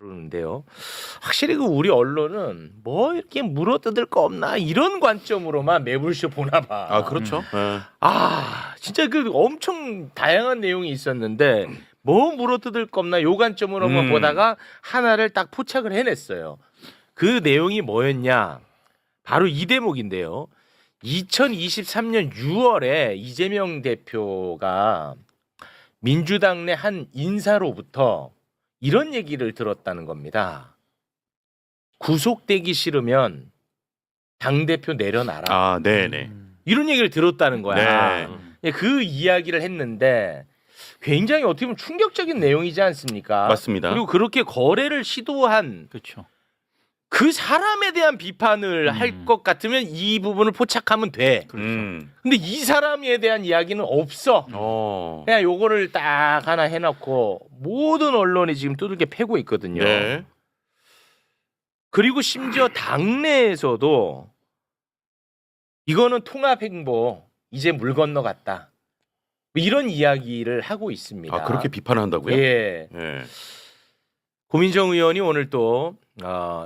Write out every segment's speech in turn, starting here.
그러는데요. 확실히 그 우리 언론은 뭐 이렇게 물어뜯을 거 없나 이런 관점으로만 매불쇼 보나 봐. 아 그렇죠. 아 진짜 그 엄청 다양한 내용이 있었는데 뭐 물어뜯을 거 없나 요 관점으로만 보다가 하나를 딱 포착을 해냈어요. 그 내용이 뭐였냐? 바로 이 대목인데요. 2023년 6월에 이재명 대표가 민주당 내 한 인사로부터 이런 얘기를 들었다는 겁니다. 구속되기 싫으면 당대표 내려놔라. 아 네네. 이런 얘기를 들었다는 거야. 네. 그 이야기를 했는데 굉장히 어떻게 보면 충격적인 내용이지 않습니까? 맞습니다. 그리고 그렇게 거래를 시도한 그렇죠. 그 사람에 대한 비판을 할 것 같으면 이 부분을 포착하면 돼. 근데 이 사람에 대한 이야기는 없어. 그냥 요거를 딱 하나 해놓고 모든 언론이 지금 두들겨 패고 있거든요. 네. 그리고 심지어 당내에서도 이거는 통합행보 이제 물 건너갔다. 뭐 이런 이야기를 하고 있습니다. 아 그렇게 비판한다고요? 예. 네. 고민정 의원이 오늘 또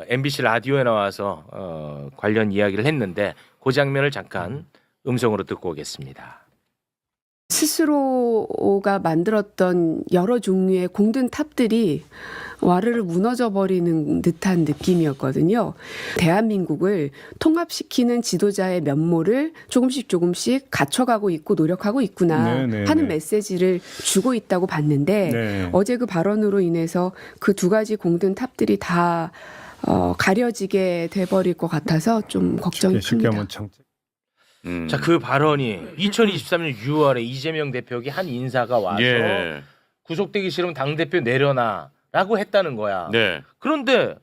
MBC 라디오에 나와서 관련 이야기를 했는데 그 장면을 잠깐 음성으로 듣고 오겠습니다. 스스로가 만들었던 여러 종류의 공든 탑들이 와르르 무너져 버리는 듯한 느낌이었거든요. 대한민국을 통합시키는 지도자의 면모를 조금씩 갖춰가고 있고 노력하고 있구나 하는 메시지를 주고 있다고 봤는데 어제 그 발언으로 인해서 그 두 가지 공든 탑들이 다 가려지게 돼버릴 것 같아서 좀 걱정이 큽니다. 자, 그 발언이 2023년 6월에 이재명 대표에게 한 인사가 와서 구속되기 싫으면 당대표 내려놔라고 했다는 거야. 네. 그런데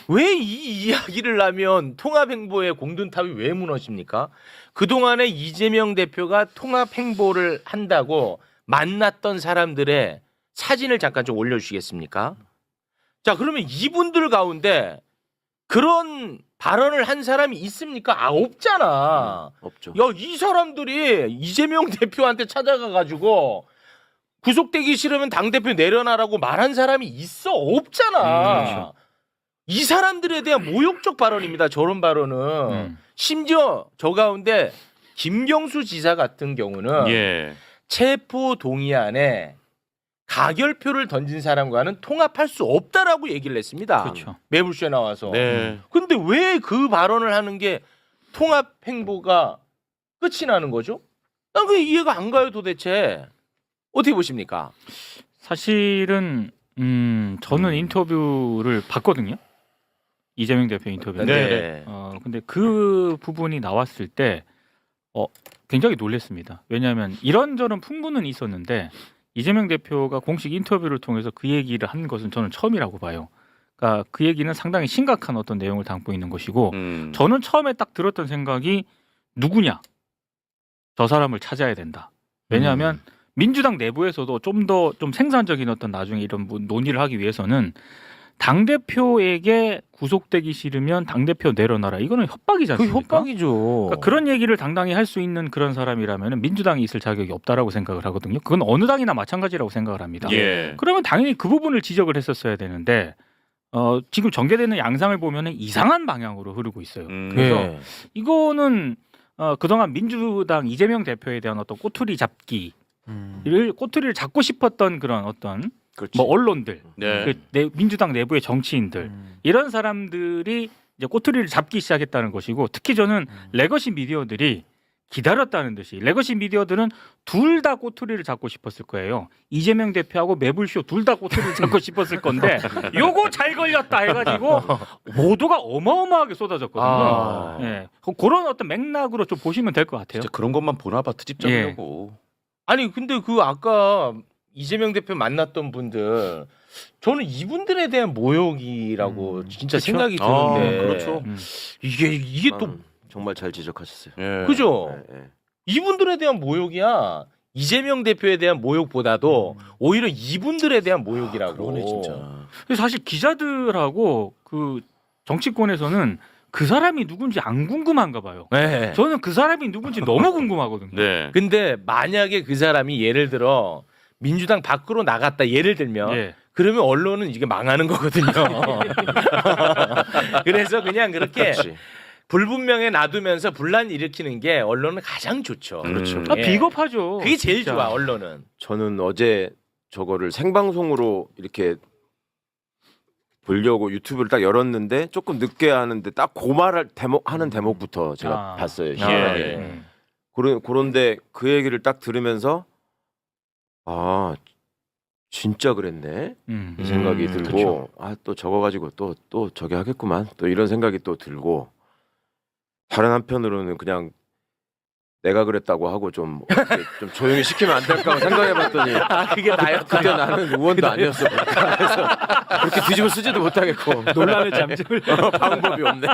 왜 이 이야기를 하면 통합행보의 공든탑이 왜 무너집니까? 그동안에 이재명 대표가 통합행보를 한다고 만났던 사람들의 사진을 잠깐 좀 올려주시겠습니까? 자, 그러면 이분들 가운데 그런 발언을 한 사람이 있습니까? 아, 없잖아. 없죠. 야, 이 사람들이 이재명 대표한테 찾아가가지고 구속되기 싫으면 당대표 내려놔라고 말한 사람이 있어? 없잖아. 그렇죠. 이 사람들에 대한 모욕적 발언입니다. 저런 발언은. 심지어 저 가운데 김경수 지사 같은 경우는 체포 동의안에 가결표를 던진 사람과는 통합할 수 없다라고 얘기를 했습니다. 그렇죠. 매불쇼에 나와서. 네. 근데 왜 그 발언을 하는 게 통합 행보가 끝이 나는 거죠? 난 그게 이해가 안 가요, 도대체. 어떻게 보십니까? 사실은 저는 인터뷰를 봤거든요. 이재명 대표 인터뷰를. 네. 근데 그 부분이 나왔을 때 굉장히 놀랐습니다. 왜냐하면 이런저런 풍문은 있었는데 이재명 대표가 공식 인터뷰를 통해서 그 얘기를 한 것은 저는 처음이라고 봐요. 그러니까 그 얘기는 상당히 심각한 어떤 내용을 담고 있는 것이고 저는 처음에 딱 들었던 생각이 누구냐? 저 사람을 찾아야 된다. 왜냐하면 민주당 내부에서도 좀 더 좀 생산적인 어떤 나중에 이런 논의를 하기 위해서는 당대표에게 구속되기 싫으면 당대표 내려놔라. 이거는 협박이지 그 않습니까? 협박이죠. 그러니까 그런 얘기를 당당히 할 수 있는 그런 사람이라면 민주당이 있을 자격이 없다라고 생각을 하거든요. 그건 어느 당이나 마찬가지라고 생각을 합니다. 그러면 당연히 그 부분을 지적을 했었어야 되는데 지금 전개되는 양상을 보면 이상한 방향으로 흐르고 있어요. 그래서 이거는 그동안 민주당 이재명 대표에 대한 어떤 꼬투리를 잡고 싶었던 그런 어떤 뭐 언론들, 민주당 내부의 정치인들 이런 사람들이 이제 꼬투리를 잡기 시작했다는 것이고, 특히 저는 레거시 미디어들이 기다렸다는 듯이, 레거시 미디어들은 둘 다 꼬투리를 잡고 싶었을 거예요. 이재명 대표하고 매불쇼 둘 다 꼬투리를 잡고 싶었을 건데 요거 잘 걸렸다 해가지고 보도가 어마어마하게 쏟아졌거든요. 예, 그런 어떤 맥락으로 좀 보시면 될 것 같아요. 진짜 그런 것만 보나 봐, 특집적이라고. 아니 근데 그 아까 이재명 대표 만났던 분들 저는 이분들에 대한 모욕이라고 진짜 그쵸? 생각이 드는데 그렇죠. 이게 또 정말 잘 지적하셨어요. 그죠? 네. 이분들에 대한 모욕이야. 이재명 대표에 대한 모욕보다도 오히려 이분들에 대한 모욕이라고. 그러네 진짜. 사실 기자들하고 그 정치권에서는 그 사람이 누군지 안 궁금한가 봐요. 네. 저는 그 사람이 누군지 너무 궁금하거든요. 근데 만약에 그 사람이 예를 들어 민주당 밖으로 나갔다 예를 들면 그러면 언론은 이게 망하는 거거든요. 그래서 그냥 그렇게 그렇지. 불분명해 놔두면서 분란 일으키는 게 언론은 가장 좋죠. 그렇죠. 아, 예. 비겁하죠. 그게 제일 진짜. 좋아 언론은. 저는 어제 저거를 생방송으로 이렇게 보려고 유튜브를 딱 열었는데 조금 늦게 하는데 딱 고말할 하는 대목부터 제가 아. 봤어요. 예. 시원하게. 예. 그런데 그 얘기를 딱 들으면서 아 진짜 그랬네 이 생각이 들고 그쵸. 아 또 저거 가지고 또 저게 하겠구만 또 이런 생각이 또 들고 다른 한편으로는 그냥 내가 그랬다고 하고 좀 조용히 시키면 안 될까 생각해봤더니 아 그게 나였구나. 그때 나는 의원도 아니었어. 그래서 그렇게 뒤집어 쓰지도 못하겠고 논란을 잠재울 방법이 없네.